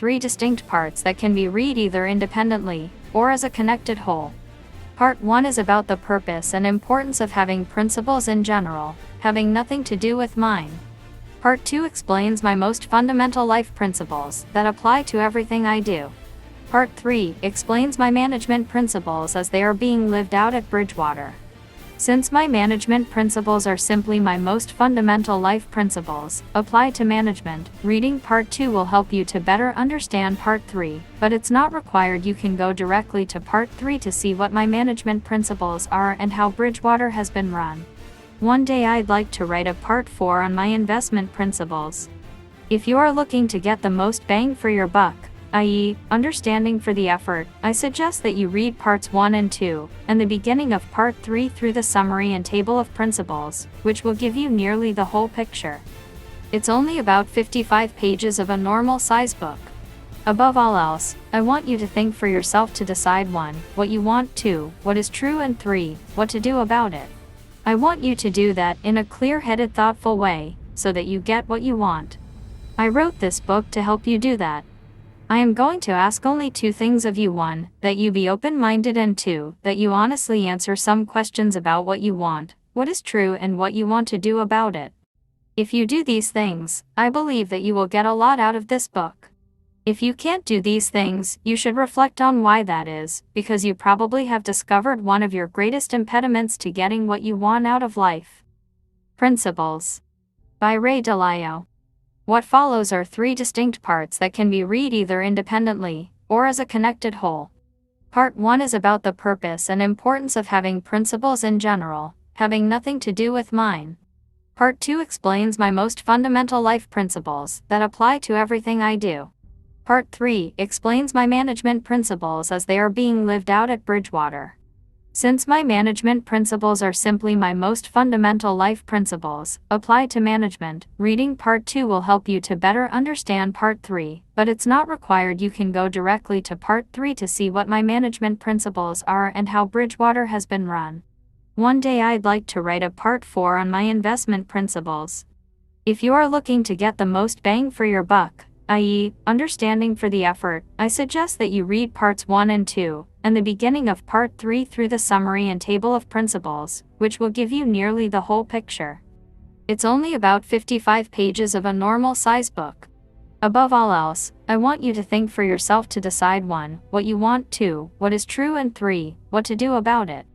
three distinct parts that can be read either independently or as a connected whole. Part 1 is about the purpose and importance of having principles in general, having nothing to do with mine. Part 2 explains my most fundamental life principles that apply to everything I do. Part 3 explains my management principles as they are being lived out at Bridgewater. Since my management principles are simply my most fundamental life principles, apply to management, reading Part 2 will help you to better understand Part 3, but it's not required. You can go directly to Part 3 to see what my management principles are and how Bridgewater has been run. One day I'd like to write a Part 4 on my investment principles. If you are looking to get the most bang for your buck, i.e., understanding for the effort, I suggest that you read Parts 1 and 2, and the beginning of Part 3 through the summary and table of principles, which will give you nearly the whole picture. It's only about 55 pages of a normal size book. Above all else, I want you to think for yourself to decide 1, what you want, 2, what is true, and 3, what to do about it. I want you to do that in a clear-headed, thoughtful way, so that you get what you want. I wrote this book to help you do that. I am going to ask only 2 things of you. 1, that you be open-minded, and 2, that you honestly answer some questions about what you want, what is true, and what you want to do about it. If you do these things, I believe that you will get a lot out of this book. If you can't do these things, you should reflect on why that is, because you probably have discovered one of your greatest impediments to getting what you want out of life. Principles by Ray Dalio. What follows are 3 distinct parts that can be read either independently or as a connected whole. Part 1 is about the purpose and importance of having principles in general, having nothing to do with mine. Part 2 explains my most fundamental life principles that apply to everything I do. Part 3 explains my management principles as they are being lived out at Bridgewater. Since my management principles are simply my most fundamental life principles, apply to management, reading Part 2 will help you to better understand Part 3, but it's not required. You can go directly to Part 3 to see what my management principles are and how Bridgewater has been run. One day I'd like to write a Part 4 on my investment principles. If you are looking to get the most bang for your buck, i.e., understanding for the effort, I suggest that you read Parts 1 and 2, and the beginning of Part 3 through the summary and table of principles, which will give you nearly the whole picture. It's only about 55 pages of a normal size book. Above all else, I want you to think for yourself to decide 1, what you want, 2, what is true, and 3, what to do about it.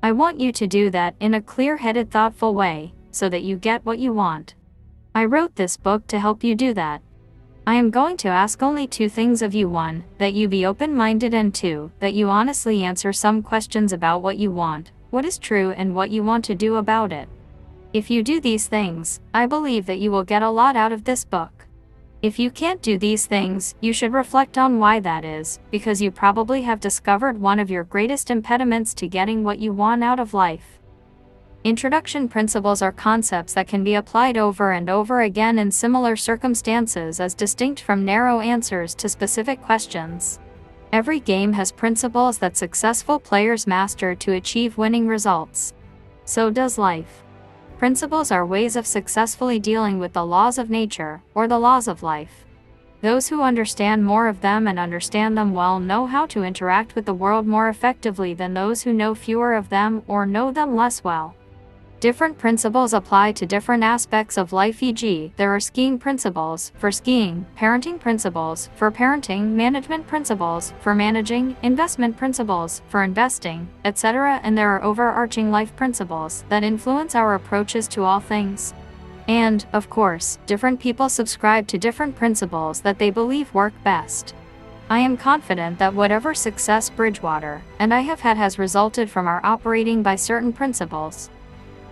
I want you to do that in a clear-headed, thoughtful way, so that you get what you want. I wrote this book to help you do that. I am going to ask only 2 things of you. 1, that you be open-minded, and 2, that you honestly answer some questions about what you want, what is true, and what you want to do about it. If you do these things, I believe that you will get a lot out of this book. If you can't do these things, you should reflect on why that is, because you probably have discovered one of your greatest impediments to getting what you want out of life. Introduction principles are concepts that can be applied over and over again in similar circumstances as distinct from narrow answers to specific questions. Every game has principles that successful players master to achieve winning results. So does life. Principles are ways of successfully dealing with the laws of nature, or the laws of life. Those who understand more of them and understand them well know how to interact with the world more effectively than those who know fewer of them or know them less well. Different principles apply to different aspects of life, e.g., there are skiing principles for skiing, parenting principles for parenting, management principles for managing, investment principles for investing, etc., and there are overarching life principles that influence our approaches to all things. And, of course, different people subscribe to different principles that they believe work best. I am confident that whatever success Bridgewater and I have had has resulted from our operating by certain principles.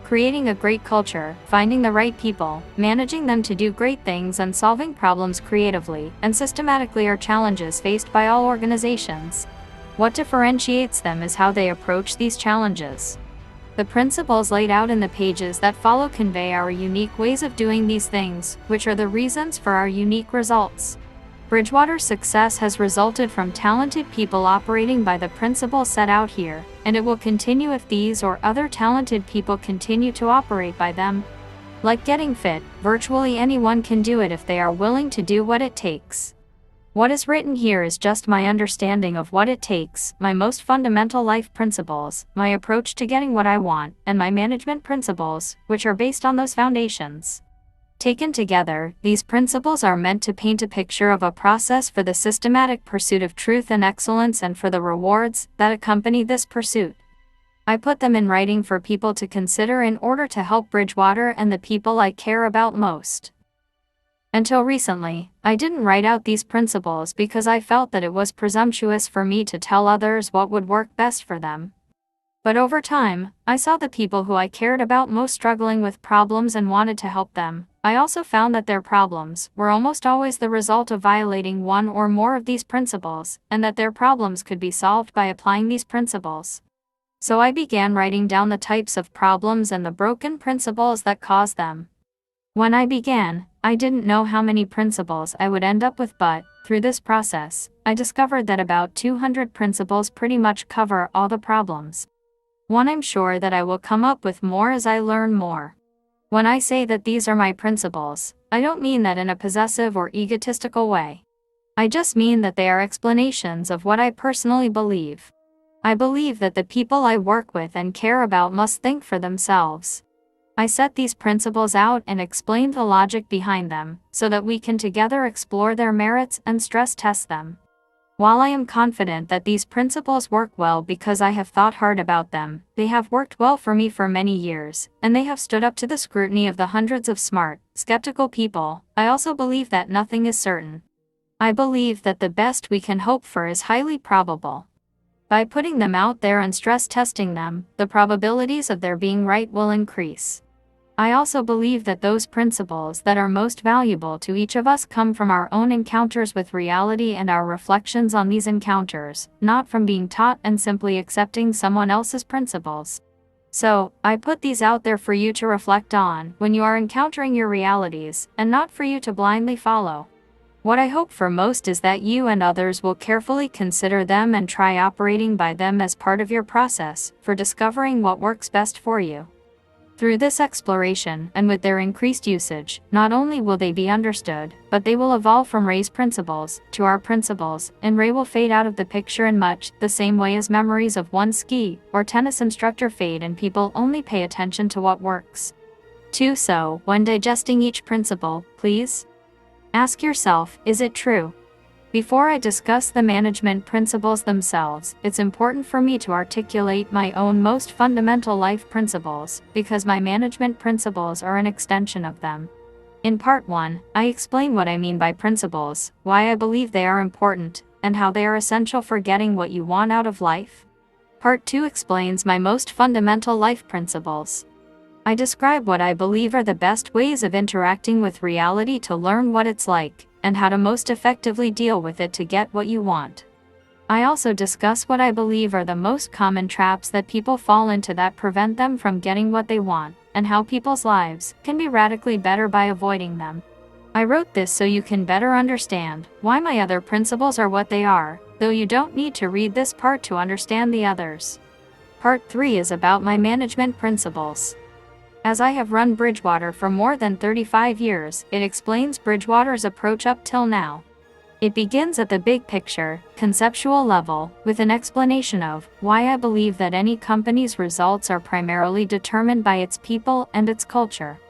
Creating a great culture, finding the right people, managing them to do great things, and solving problems creatively and systematically are challenges faced by all organizations. What differentiates them is how they approach these challenges. The principles laid out in the pages that follow convey our unique ways of doing these things, which are the reasons for our unique results. Bridgewater's success has resulted from talented people operating by the principles set out here, and it will continue if these or other talented people continue to operate by them. Like getting fit, virtually anyone can do it if they are willing to do what it takes. What is written here is just my understanding of what it takes, my most fundamental life principles, my approach to getting what I want, and my management principles, which are based on those foundations. Taken together, these principles are meant to paint a picture of a process for the systematic pursuit of truth and excellence and for the rewards that accompany this pursuit. I put them in writing for people to consider in order to help Bridgewater and the people I care about most. Until recently, I didn't write out these principles because I felt that it was presumptuous for me to tell others what would work best for them. But over time, I saw the people who I cared about most struggling with problems and wanted to help them. I also found that their problems were almost always the result of violating one or more of these principles, and that their problems could be solved by applying these principles. So I began writing down the types of problems and the broken principles that cause them. When I began, I didn't know how many principles I would end up with, but through this process, I discovered that about 200 principles pretty much cover all the problems. I'm sure that I will come up with more as I learn more. When I say that these are my principles, I don't mean that in a possessive or egotistical way. I just mean that they are explanations of what I personally believe. I believe that the people I work with and care about must think for themselves. I set these principles out and explained the logic behind them, so that we can together explore their merits and stress test them. While I am confident that these principles work well because I have thought hard about them, they have worked well for me for many years, and they have stood up to the scrutiny of the hundreds of smart, skeptical people. I also believe that nothing is certain. I believe that the best we can hope for is highly probable. By putting them out there and stress testing them, the probabilities of their being right will increase. I also believe that those principles that are most valuable to each of us come from our own encounters with reality and our reflections on these encounters, not from being taught and simply accepting someone else's principles. So, I put these out there for you to reflect on when you are encountering your realities, and not for you to blindly follow. What I hope for most is that you and others will carefully consider them and try operating by them as part of your process for discovering what works best for you. Through this exploration, and with their increased usage, not only will they be understood, but they will evolve from Ray's principles to our principles, and Ray will fade out of the picture in much the same way as memories of one ski or tennis instructor fade and people only pay attention to what works. 2. So, when digesting each principle, please ask yourself, is it true? Before I discuss the management principles themselves, it's important for me to articulate my own most fundamental life principles, because my management principles are an extension of them. In Part 1, I explain what I mean by principles, why I believe they are important, and how they are essential for getting what you want out of life. Part 2 explains my most fundamental life principles. I describe what I believe are the best ways of interacting with reality to learn what it's like, and how to most effectively deal with it to get what you want. I also discuss what I believe are the most common traps that people fall into that prevent them from getting what they want, and how people's lives can be radically better by avoiding them. I wrote this so you can better understand why my other principles are what they are, though you don't need to read this part to understand the others. Part 3 is about my management principles. As I have run Bridgewater for more than 35 years, it explains Bridgewater's approach up till now. It begins at the big picture, conceptual level, with an explanation of why I believe that any company's results are primarily determined by its people and its culture.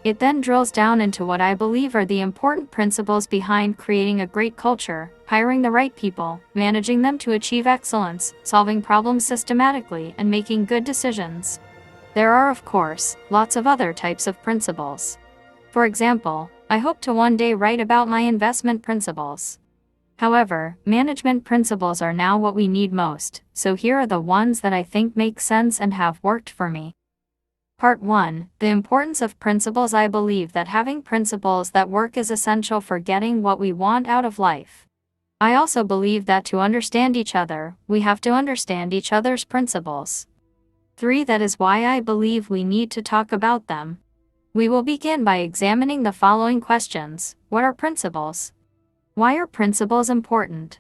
It then drills down into what I believe are the important principles behind creating a great culture, hiring the right people, managing them to achieve excellence, solving problems systematically, and making good decisions. There are, of course, lots of other types of principles. For example, I hope to one day write about my investment principles. However, management principles are now what we need most, so here are the ones that I think make sense and have worked for me. Part 1, the importance of principles. I believe that having principles that work is essential for getting what we want out of life. I also believe that to understand each other, we have to understand each other's principles. 3. That is why I believe we need to talk about them. We will begin by examining the following questions. What are principles? Why are principles important?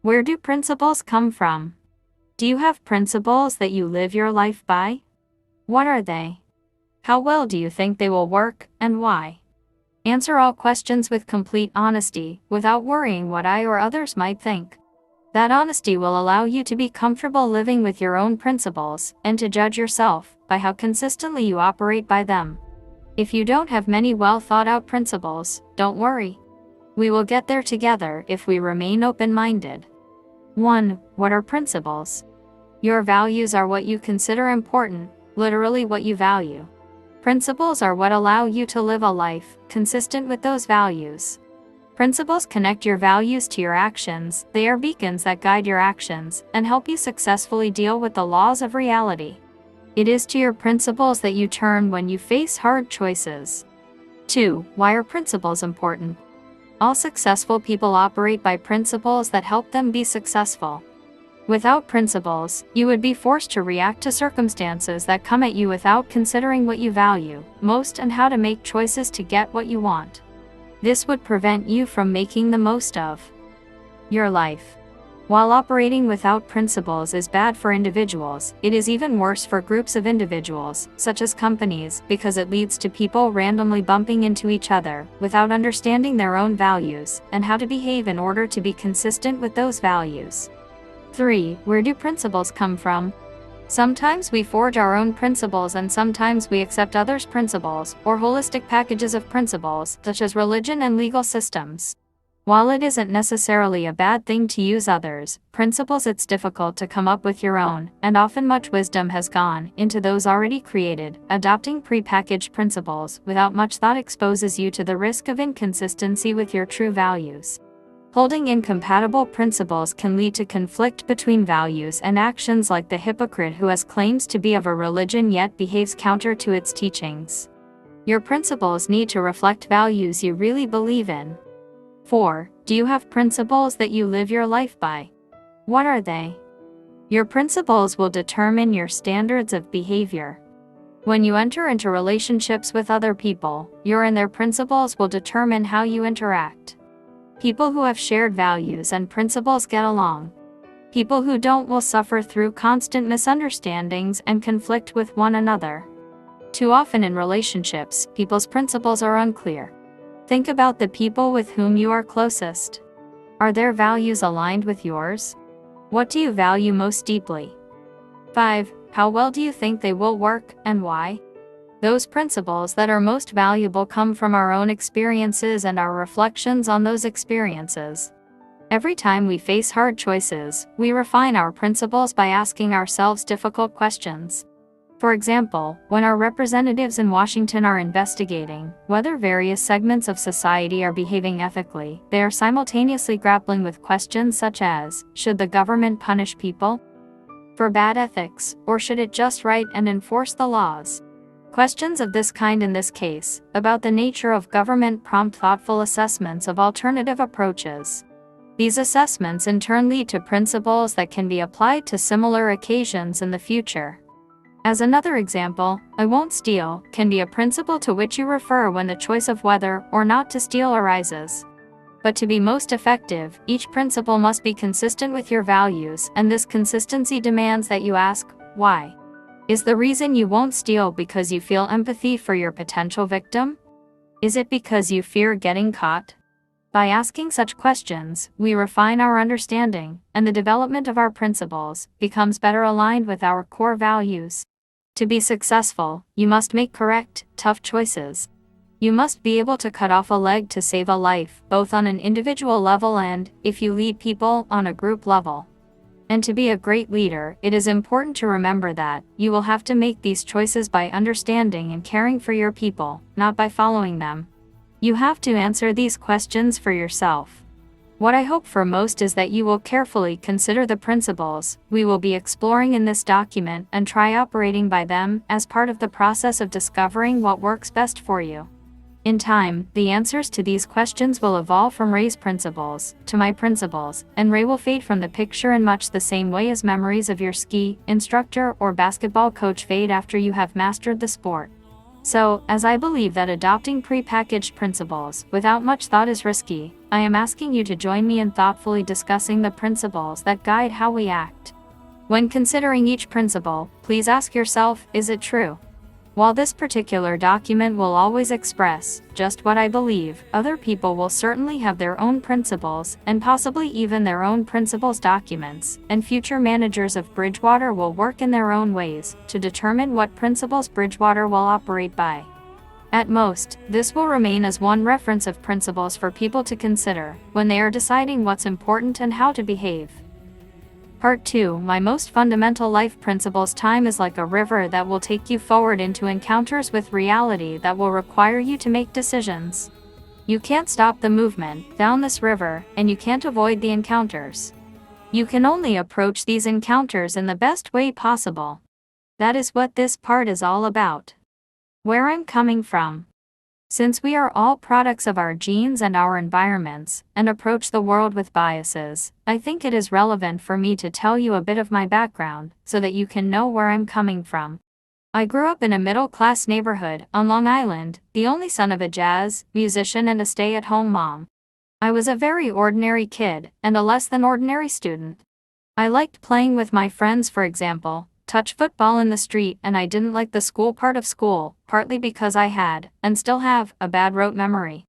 Where do principles come from? Do you have principles that you live your life by? What are they? How well do you think they will work, and why? Answer all questions with complete honesty, without worrying what I or others might think. That honesty will allow you to be comfortable living with your own principles, and to judge yourself by how consistently you operate by them. If you don't have many well thought out principles, don't worry. We will get there together if we remain open-minded. 1. What are principles? Your values are what you consider important, literally what you value. Principles are what allow you to live a life consistent with those values. Principles connect your values to your actions. They are beacons that guide your actions and help you successfully deal with the laws of reality. It is to your principles that you turn when you face hard choices. 2. Why are principles important? All successful people operate by principles that help them be successful. Without principles, you would be forced to react to circumstances that come at you without considering what you value most and how to make choices to get what you want. This would prevent you from making the most of your life. While operating without principles is bad for individuals, it is even worse for groups of individuals, such as companies, because it leads to people randomly bumping into each other without understanding their own values and how to behave in order to be consistent with those values. 3. Where do principles come from? Sometimes we forge our own principles and sometimes we accept others' principles, or holistic packages of principles, such as religion and legal systems. While it isn't necessarily a bad thing to use others' principles, it's difficult to come up with your own, and often much wisdom has gone into those already created. Adopting pre-packaged principles without much thought exposes you to the risk of inconsistency with your true values. Holding incompatible principles can lead to conflict between values and actions, like the hypocrite who has claims to be of a religion yet behaves counter to its teachings. Your principles need to reflect values you really believe in. 4. Do you have principles that you live your life by? What are they? Your principles will determine your standards of behavior. When you enter into relationships with other people, your and their principles will determine how you interact. People who have shared values and principles get along. People who don't will suffer through constant misunderstandings and conflict with one another. Too often in relationships, people's principles are unclear. Think about the people with whom you are closest. Are their values aligned with yours? What do you value most deeply? 5. How well do you think they will work, and why? Those principles that are most valuable come from our own experiences and our reflections on those experiences. Every time we face hard choices, we refine our principles by asking ourselves difficult questions. For example, when our representatives in Washington are investigating whether various segments of society are behaving ethically, they are simultaneously grappling with questions such as, should the government punish people for bad ethics, or should it just write and enforce the laws? Questions of this kind in this case, about the nature of government, prompt thoughtful assessments of alternative approaches. These assessments in turn lead to principles that can be applied to similar occasions in the future. As another example, I won't steal can be a principle to which you refer when the choice of whether or not to steal arises. But to be most effective, each principle must be consistent with your values, and this consistency demands that you ask, why? Is the reason you won't steal because you feel empathy for your potential victim? Is it because you fear getting caught? By asking such questions, we refine our understanding, and the development of our principles becomes better aligned with our core values. To be successful, you must make correct, tough choices. You must be able to cut off a leg to save a life, both on an individual level and, if you lead people, on a group level. And to be a great leader, it is important to remember that you will have to make these choices by understanding and caring for your people, not by following them. You have to answer these questions for yourself. What I hope for most is that you will carefully consider the principles we will be exploring in this document and try operating by them as part of the process of discovering what works best for you. In time, the answers to these questions will evolve from Ray's principles to my principles, and Ray will fade from the picture in much the same way as memories of your ski instructor or basketball coach fade after you have mastered the sport. So, as I believe that adopting pre-packaged principles without much thought is risky, I am asking you to join me in thoughtfully discussing the principles that guide how we act. When considering each principle, please ask yourself, is it true? While this particular document will always express just what I believe, other people will certainly have their own principles, and possibly even their own principles documents, and future managers of Bridgewater will work in their own ways to determine what principles Bridgewater will operate by. At most, this will remain as one reference of principles for people to consider when they are deciding what's important and how to behave. Part 2. My most fundamental life principles. Time is like a river that will take you forward into encounters with reality that will require you to make decisions. You can't stop the movement down this river, and you can't avoid the encounters. You can only approach these encounters in the best way possible. That is what this part is all about. Where I'm coming from. Since we are all products of our genes and our environments, and approach the world with biases, I think it is relevant for me to tell you a bit of my background, so that you can know where I'm coming from. I grew up in a middle-class neighborhood on Long Island, the only son of a jazz musician and a stay-at-home mom. I was a very ordinary kid, and a less-than-ordinary student. I liked playing with my friends, for example, touch football in the street, and I didn't like the school part of school, partly because I had, and still have, a bad rote memory.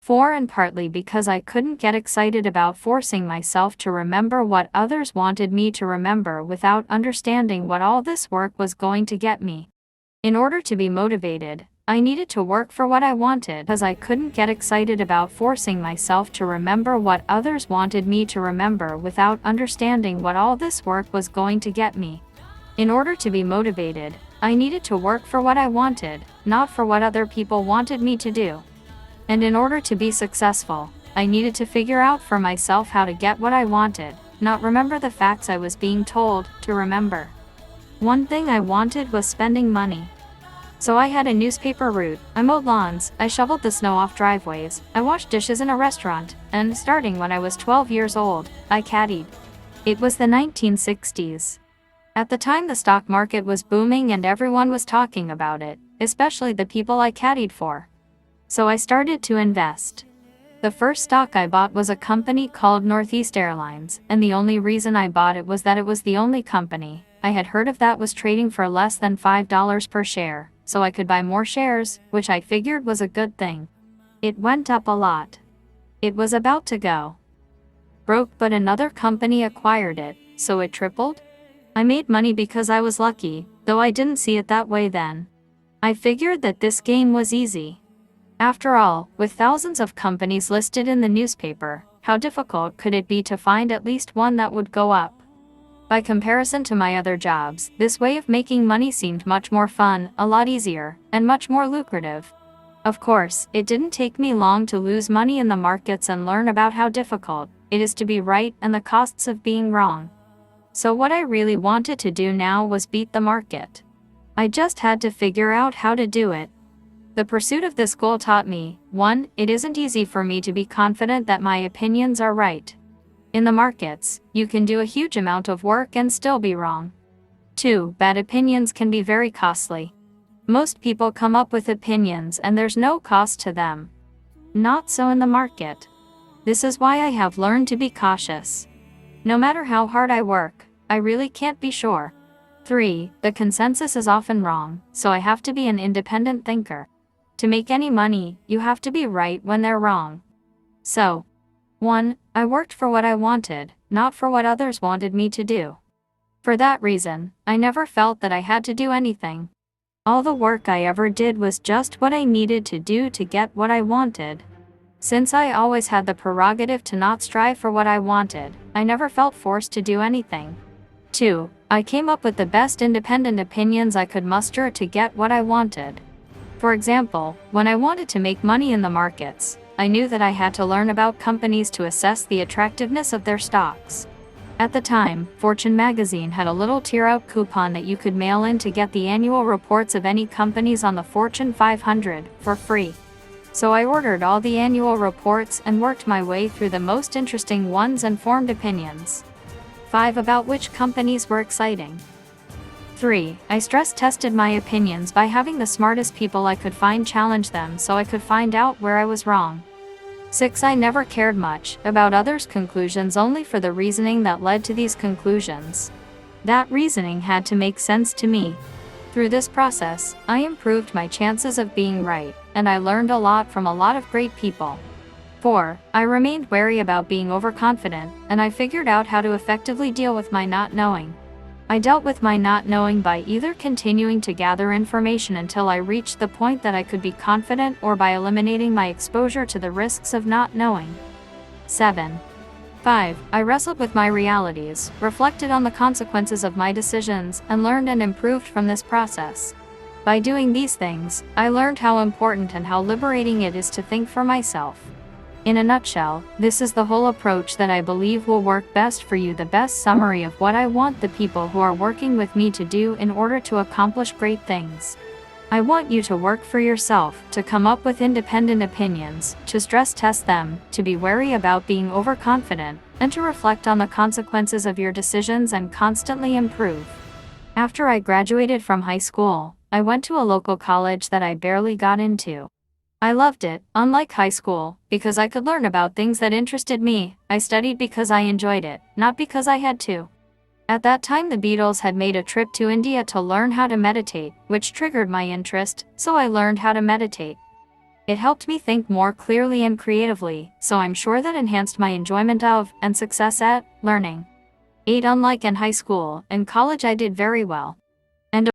And partly because I couldn't get excited about forcing myself to remember what others wanted me to remember without understanding what all this work was going to get me. In order to be motivated, I needed to work for what I wanted because I couldn't get excited about forcing myself to remember what others wanted me to remember without understanding what all this work was going to get me. In order to be motivated, I needed to work for what I wanted, not for what other people wanted me to do. And in order to be successful, I needed to figure out for myself how to get what I wanted, not remember the facts I was being told to remember. One thing I wanted was spending money. So I had a newspaper route, I mowed lawns, I shoveled the snow off driveways, I washed dishes in a restaurant, and starting when I was 12 years old, I caddied. It was the 1960s. At the time the stock market was booming and everyone was talking about it, especially the people I caddied for. So I started to invest. The first stock I bought was a company called Northeast Airlines, and the only reason I bought it was that it was the only company I had heard of that was trading for less than $5 per share, so I could buy more shares, which I figured was a good thing. It went up a lot. It was about to go broke, but another company acquired it, so it tripled. I made money because I was lucky, though I didn't see it that way then. I figured that this game was easy. After all, with thousands of companies listed in the newspaper, how difficult could it be to find at least one that would go up? By comparison to my other jobs, this way of making money seemed much more fun, a lot easier, and much more lucrative. Of course, it didn't take me long to lose money in the markets and learn about how difficult it is to be right and the costs of being wrong. So what I really wanted to do now was beat the market. I just had to figure out how to do it. The pursuit of this goal taught me, 1, it isn't easy for me to be confident that my opinions are right. In the markets, you can do a huge amount of work and still be wrong. 2, bad opinions can be very costly. Most people come up with opinions and there's no cost to them. Not so in the market. This is why I have learned to be cautious. No matter how hard I work, I really can't be sure. 3, the consensus is often wrong, so I have to be an independent thinker. To make any money, you have to be right when they're wrong. So, 1, I worked for what I wanted, not for what others wanted me to do. For that reason, I never felt that I had to do anything. All the work I ever did was just what I needed to do to get what I wanted. Since I always had the prerogative to not strive for what I wanted, I never felt forced to do anything. 2, I came up with the best independent opinions I could muster to get what I wanted. For example, when I wanted to make money in the markets, I knew that I had to learn about companies to assess the attractiveness of their stocks. At the time, Fortune magazine had a little tear-out coupon that you could mail in to get the annual reports of any companies on the Fortune 500 for free. So I ordered all the annual reports and worked my way through the most interesting ones and formed opinions. 5, about which companies were exciting. 3, I stress-tested my opinions by having the smartest people I could find challenge them so I could find out where I was wrong. 6, I never cared much about others' conclusions, only for the reasoning that led to these conclusions. That reasoning had to make sense to me. Through this process, I improved my chances of being right, and I learned a lot from a lot of great people. 4. I remained wary about being overconfident, and I figured out how to effectively deal with my not knowing. I dealt with my not knowing by either continuing to gather information until I reached the point that I could be confident, or by eliminating my exposure to the risks of not knowing. 7. 5. I wrestled with my realities, reflected on the consequences of my decisions, and learned and improved from this process. By doing these things, I learned how important and how liberating it is to think for myself. In a nutshell, this is the whole approach that I believe will work best for you. The best summary of what I want the people who are working with me to do in order to accomplish great things. I want you to work for yourself, to come up with independent opinions, to stress test them, to be wary about being overconfident, and to reflect on the consequences of your decisions and constantly improve. After I graduated from high school, I went to a local college that I barely got into. I loved it, unlike high school, because I could learn about things that interested me. I studied because I enjoyed it, not because I had to. At that time, the Beatles had made a trip to India to learn how to meditate, which triggered my interest, so I learned how to meditate. It helped me think more clearly and creatively, so I'm sure that enhanced my enjoyment of, and success at, learning. 8. Unlike in high school, in college I did very well.